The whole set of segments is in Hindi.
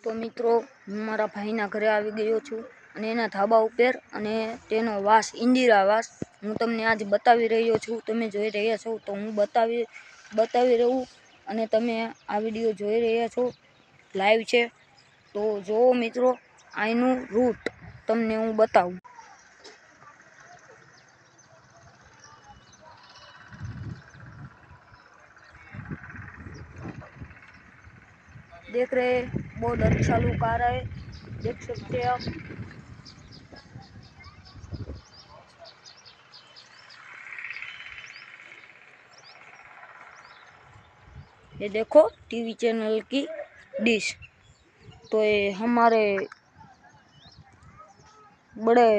તો મિત્રો હું મારા ભાઈના ઘરે આવી ગયો છું અને એના ધાબા ઉપર અને તેનો વાસ ઇન્દિરા વાસ હું તમને આજ બતાવી રહ્યો છું। તમે જોઈ રહ્યા છો તો હું બતાવી રહું અને તમે આ વિડિયો જોઈ રહ્યા છો લાઈવ છે। તો જો મિત્રો આનું રૂટ તમને હું બતાવું। देख रहे हैं बहुत अच्छा लुक आ रहा है, देख सकते हैं आप। ये देखो टीवी चैनल की डिश। तो ये हमारे बड़े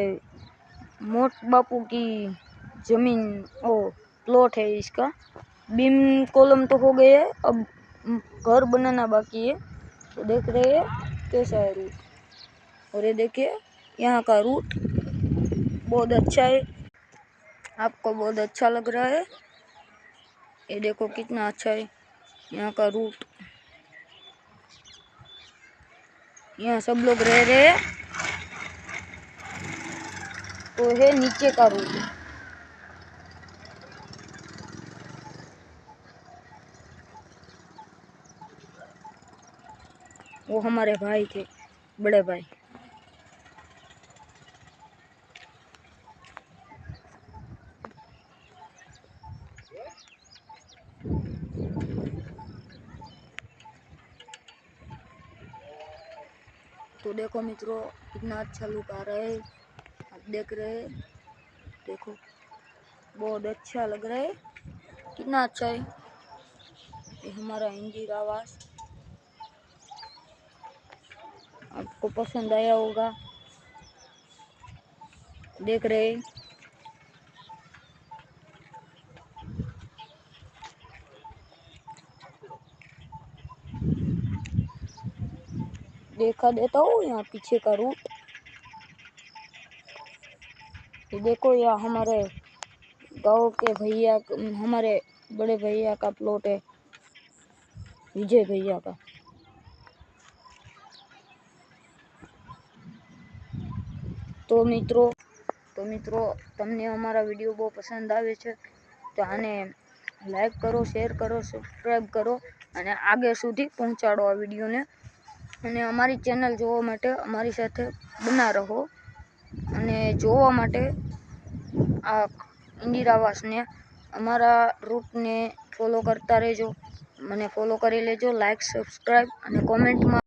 मोट बापू की जमीन ओ प्लॉट है। इसका बीम कॉलम तो हो गए है, अब घर बनाना बाकी है। तो देख रहे हैं कैसा है रूट, और ये देखिए यहाँ का रूट बहुत अच्छा है, आपको बहुत अच्छा लग रहा है। ये देखो कितना अच्छा है यहाँ का रूट। यहाँ सब लोग रह रहे हैं। तो है नीचे का रूट। वो हमारे भाई थे, बड़े भाई। तो देखो मित्रों कितना अच्छा लुक आ रहा है, आप देख रहे हैं। देखो बहुत अच्छा लग रहा है, कितना अच्छा है। ये हमारा इंदिरा आवास, आपको पसंद आया होगा। देख रहे हैं देखा देता हूँ यहाँ पीछे का रूट। ये देखो यहाँ हमारे गांव के भैया, हमारे बड़े भैया का प्लॉट है, विजय भैया का। तो मित्रों तमने हमारा वीडियो बहुत पसंद आवे छे तो आने लाइक करो, शेर करो, सब्सक्राइब करो અને આગે સુધી પહોંચાડો આ વિડિયોને। અને અમારી ચેનલ જોવા માટે અમારી સાથે બના રહો અને જોવા માટે આ ઇન્દિરા આવાસને અમારા રૂટને ફોલો કરતા રહેજો, મને ફોલો કરી લેજો, લાઈક સબસ્ક્રાઇબ અને કોમેન્ટમાં